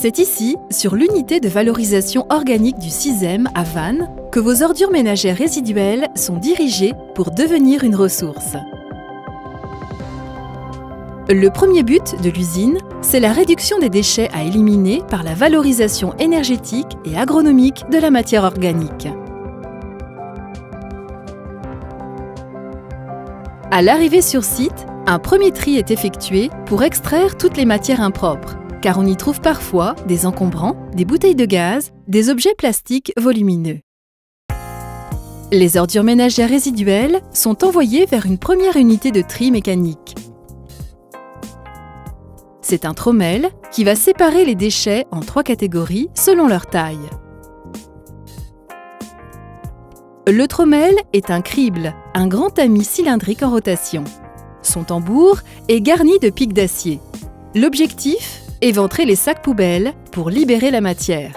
C'est ici, sur l'unité de valorisation organique du 6e à Vannes, que vos ordures ménagères résiduelles sont dirigées pour devenir une ressource. Le premier but de l'usine, c'est la réduction des déchets à éliminer par la valorisation énergétique et agronomique de la matière organique. À l'arrivée sur site, un premier tri est effectué pour extraire toutes les matières impropres, car on y trouve parfois des encombrants, des bouteilles de gaz, des objets plastiques volumineux. Les ordures ménagères résiduelles sont envoyées vers une première unité de tri mécanique. C'est un trommel qui va séparer les déchets en 3 catégories selon leur taille. Le trommel est un crible, un grand tamis cylindrique en rotation. Son tambour est garni de pics d'acier. L'objectif, éventrer les sacs poubelles pour libérer la matière.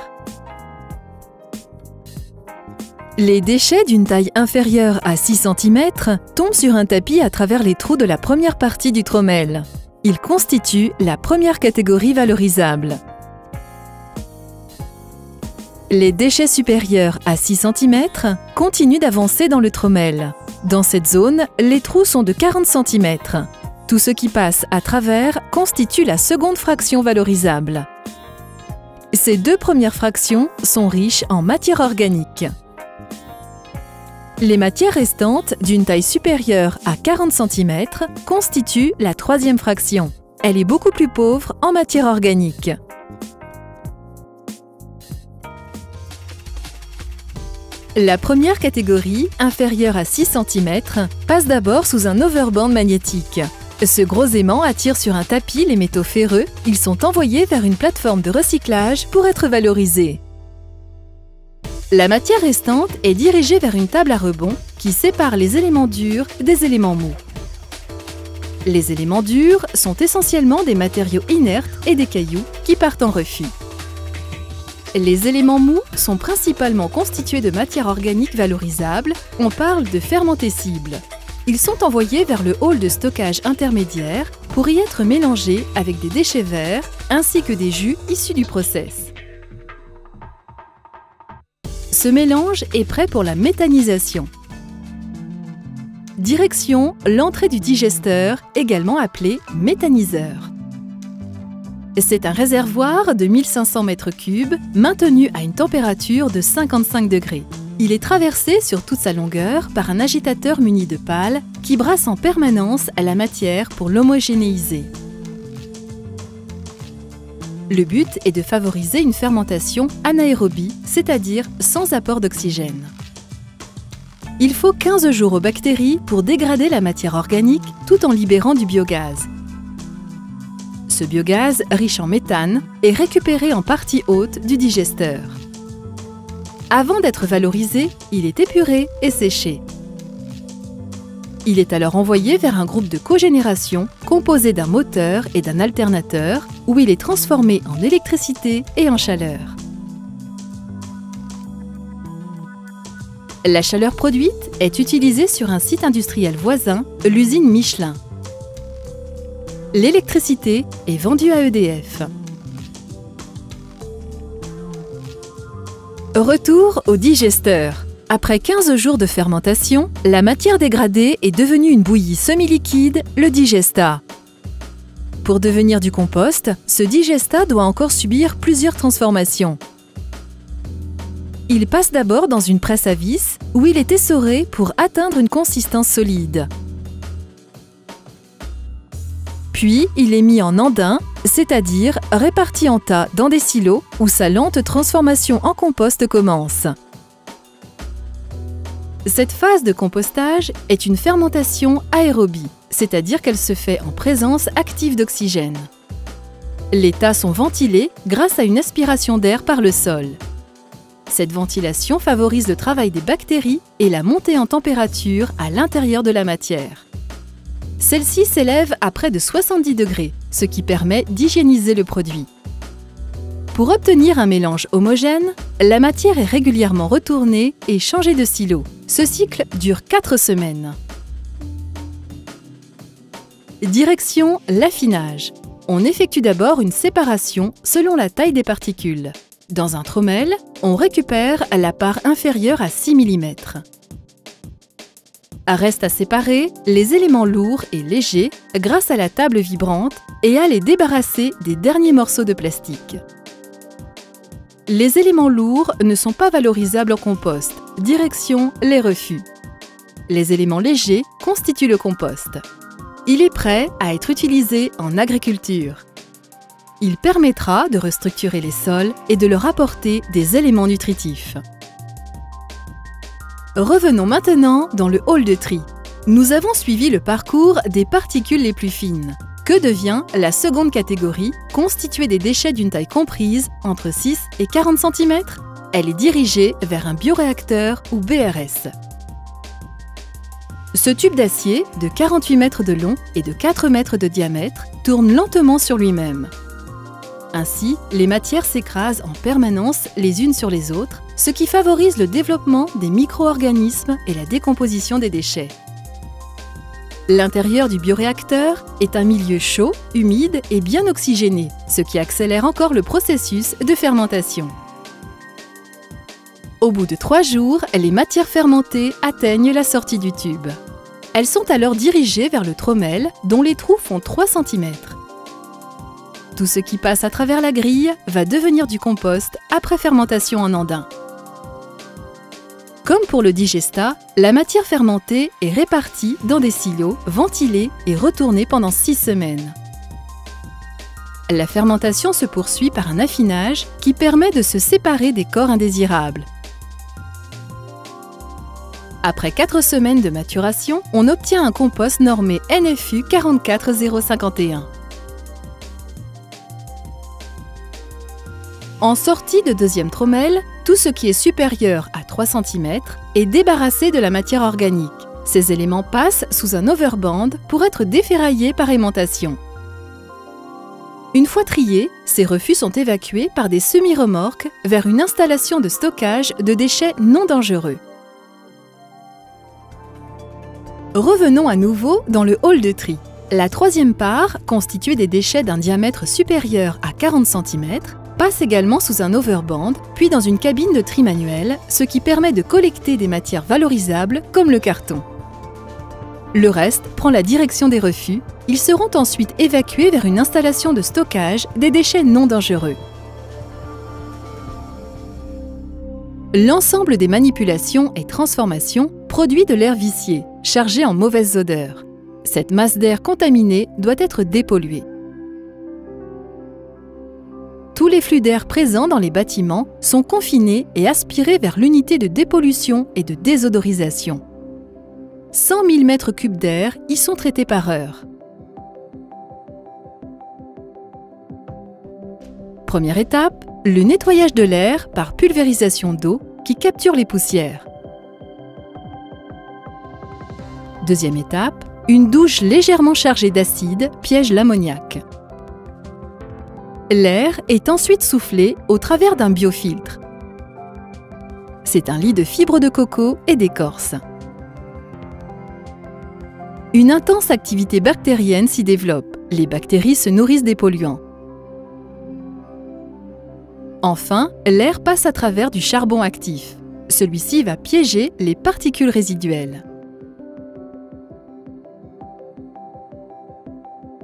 Les déchets d'une taille inférieure à 6 cm tombent sur un tapis à travers les trous de la première partie du trommel. Ils constituent la première catégorie valorisable. Les déchets supérieurs à 6 cm continuent d'avancer dans le trommel. Dans cette zone, les trous sont de 40 cm. Tout ce qui passe à travers constitue la seconde fraction valorisable. Ces 2 premières fractions sont riches en matière organique. Les matières restantes, d'une taille supérieure à 40 cm, constituent la 3e fraction. Elle est beaucoup plus pauvre en matière organique. La première catégorie, inférieure à 6 cm, passe d'abord sous un overband magnétique. Ce gros aimant attire sur un tapis les métaux ferreux. Ils sont envoyés vers une plateforme de recyclage pour être valorisés. La matière restante est dirigée vers une table à rebond qui sépare les éléments durs des éléments mous. Les éléments durs sont essentiellement des matériaux inertes et des cailloux qui partent en refus. Les éléments mous sont principalement constitués de matière organique valorisable. On parle de fermentescibles. Ils sont envoyés vers le hall de stockage intermédiaire pour y être mélangés avec des déchets verts ainsi que des jus issus du process. Ce mélange est prêt pour la méthanisation. Direction l'entrée du digesteur, également appelé méthaniseur. C'est un réservoir de 1500 m3 maintenu à une température de 55 degrés. Il est traversé sur toute sa longueur par un agitateur muni de pales qui brasse en permanence la matière pour l'homogénéiser. Le but est de favoriser une fermentation anaérobie, c'est-à-dire sans apport d'oxygène. Il faut 15 jours aux bactéries pour dégrader la matière organique tout en libérant du biogaz. Ce biogaz, riche en méthane, est récupéré en partie haute du digesteur. Avant d'être valorisé, il est épuré et séché. Il est alors envoyé vers un groupe de cogénération composé d'un moteur et d'un alternateur où il est transformé en électricité et en chaleur. La chaleur produite est utilisée sur un site industriel voisin, l'usine Michelin. L'électricité est vendue à EDF. Retour au digesteur. Après 15 jours de fermentation, la matière dégradée est devenue une bouillie semi-liquide, le digestat. Pour devenir du compost, ce digestat doit encore subir plusieurs transformations. Il passe d'abord dans une presse à vis où il est essoré pour atteindre une consistance solide. Puis, il est mis en andin, c'est-à-dire réparti en tas dans des silos où sa lente transformation en compost commence. Cette phase de compostage est une fermentation aérobie, c'est-à-dire qu'elle se fait en présence active d'oxygène. Les tas sont ventilés grâce à une aspiration d'air par le sol. Cette ventilation favorise le travail des bactéries et la montée en température à l'intérieur de la matière. Celle-ci s'élève à près de 70 degrés, ce qui permet d'hygiéniser le produit. Pour obtenir un mélange homogène, la matière est régulièrement retournée et changée de silo. Ce cycle dure 4 semaines. Direction l'affinage. On effectue d'abord une séparation selon la taille des particules. Dans un trommel, on récupère la part inférieure à 6 mm. Reste à séparer les éléments lourds et légers grâce à la table vibrante et à les débarrasser des derniers morceaux de plastique. Les éléments lourds ne sont pas valorisables en compost. Direction les refus. Les éléments légers constituent le compost. Il est prêt à être utilisé en agriculture. Il permettra de restructurer les sols et de leur apporter des éléments nutritifs. Revenons maintenant dans le hall de tri. Nous avons suivi le parcours des particules les plus fines. Que devient la seconde catégorie, constituée des déchets d'une taille comprise entre 6 et 40 cm? Elle est dirigée vers un bioréacteur ou BRS. Ce tube d'acier de 48 mètres de long et de 4 mètres de diamètre tourne lentement sur lui-même. Ainsi, les matières s'écrasent en permanence les unes sur les autres, ce qui favorise le développement des micro-organismes et la décomposition des déchets. L'intérieur du bioréacteur est un milieu chaud, humide et bien oxygéné, ce qui accélère encore le processus de fermentation. Au bout de 3 jours, les matières fermentées atteignent la sortie du tube. Elles sont alors dirigées vers le trommel, dont les trous font 3 cm. Tout ce qui passe à travers la grille va devenir du compost après fermentation en andin. Comme pour le digestat, la matière fermentée est répartie dans des silos, ventilés et retournés pendant 6 semaines. La fermentation se poursuit par un affinage qui permet de se séparer des corps indésirables. Après 4 semaines de maturation, on obtient un compost normé NFU 44051. En sortie de deuxième trommel, tout ce qui est supérieur à 3 cm est débarrassé de la matière organique. Ces éléments passent sous un overband pour être déferraillés par aimantation. Une fois triés, ces refus sont évacués par des semi-remorques vers une installation de stockage de déchets non dangereux. Revenons à nouveau dans le hall de tri. La troisième part, constituée des déchets d'un diamètre supérieur à 40 cm, passe également sous un overband, puis dans une cabine de tri manuelle, ce qui permet de collecter des matières valorisables comme le carton. Le reste prend la direction des refus. Ils seront ensuite évacués vers une installation de stockage des déchets non dangereux. L'ensemble des manipulations et transformations produit de l'air vicié, chargé en mauvaises odeurs. Cette masse d'air contaminée doit être dépolluée. Tous les flux d'air présents dans les bâtiments sont confinés et aspirés vers l'unité de dépollution et de désodorisation. 100 000 m3 d'air y sont traités par heure. Première étape, le nettoyage de l'air par pulvérisation d'eau qui capture les poussières. Deuxième étape, une douche légèrement chargée d'acide piège l'ammoniac. L'air est ensuite soufflé au travers d'un biofiltre. C'est un lit de fibres de coco et d'écorce. Une intense activité bactérienne s'y développe. Les bactéries se nourrissent des polluants. Enfin, l'air passe à travers du charbon actif. Celui-ci va piéger les particules résiduelles.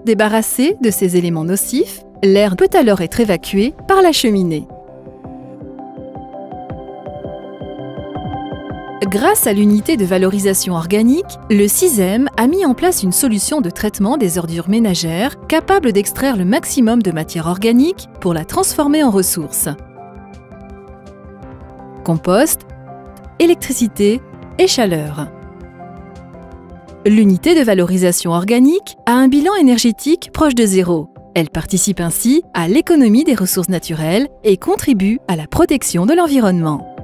Débarrassé de ces éléments nocifs, l'air peut alors être évacué par la cheminée. Grâce à l'unité de valorisation organique, le CISEM a mis en place une solution de traitement des ordures ménagères capable d'extraire le maximum de matière organique pour la transformer en ressources. Compost, électricité et chaleur. L'unité de valorisation organique a un bilan énergétique proche de zéro. Elle participe ainsi à l'économie des ressources naturelles et contribue à la protection de l'environnement.